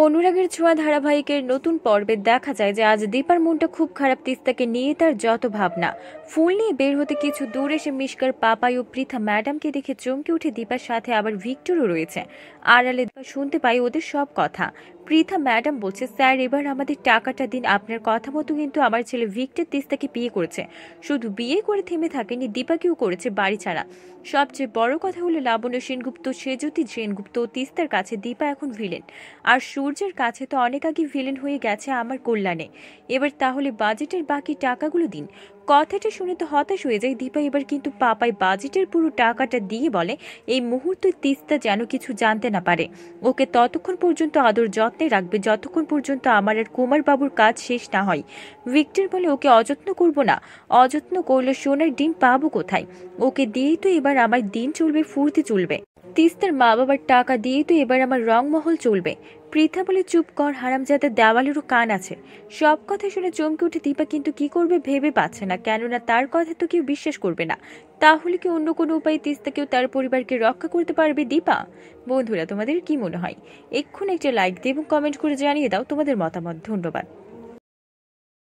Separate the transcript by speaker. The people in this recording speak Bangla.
Speaker 1: অনুরাগের ছোঁয়া ধারাবাহিকের নতুন পর্বে দেখা যায় যে আজ দীপার মনটা খুব খারাপ। তিস্তাকে নিয়ে তার যত ভাবনা। ফুল নিয়ে বের হতে কিছু দূর এসে মিশকার পাপাই ও পৃথা ম্যাডামকে দেখে চমকে উঠে দীপার সাথে আবার ভিক্টরও রয়েছে। আড়ালে দীপা শুনতে পাই ওদের সব কথা। পৃথা ম্যাডাম বলছে, স্যার এবার আমাদের টাকাটা দিন। আপনার কথা মতো কিন্তু আমার ছেলে ভিক্টর তিস্তাকে বিয়ে করেছে। শুধু বিয়ে করে থেমে থাকেনি, দীপাকেও করেছে বাড়ি ছাড়া। সবচেয়ে বড় কথা হলো লাবণ্য সেনগুপ্ত, সেজতি সেনগুপ্ত ও তিস্তার কাছে দীপা এখন ভিলেন। আর সূর্যের কাছে তো অনেক আগে ভিলেন হয়ে গেছে আমার কল্যাণে। এবার তাহলে বাজেটের বাকি টাকাগুলো দিন। কথাটা শুনে তো হতাশ হয়ে যায় দীপা। এবার কিন্তু পাপাই বাজেটের পুরো টাকাটা দিয়ে বলে এই মুহূর্তে তিস্তা যেন কিছু জানতে না পারে। ওকে ততক্ষণ পর্যন্ত আদর যত্নে রাখবে যতক্ষণ পর্যন্ত আমার আর কুমার বাবুর কাজ শেষ না হয়। ভিক্টর বলে, ওকে অযত্ন করব না। অযত্ন করলে সোনার ডিম পাবো কোথায়? ওকে দিয়েই তো এবার আমার দিন চলবে, ফুর্তি চলবে। তিস্তার মা বাবার টাকা দিয়েই তো এবার আমার রংমহল চলবে। পৃথা বলে, চুপ কর হারামজাদা, দেওয়ালেরও কান আছে। সব কথা শুনে চমকে উঠে দীপা কিন্তু কি করবে ভেবে পাচ্ছে না, কেননা তার কথা তো কেউ বিশ্বাস করবে না। তাহলে কি অন্য কোনো উপায়ে তিস্তাকেও তার পরিবারকে রক্ষা করতে পারবে দীপা? বন্ধুরা, তোমাদের কি মনে হয়? এক্ষুনি একটা লাইক দিয়ে এবং কমেন্ট করে জানিয়ে দাও তোমাদের মতামত। ধন্যবাদ।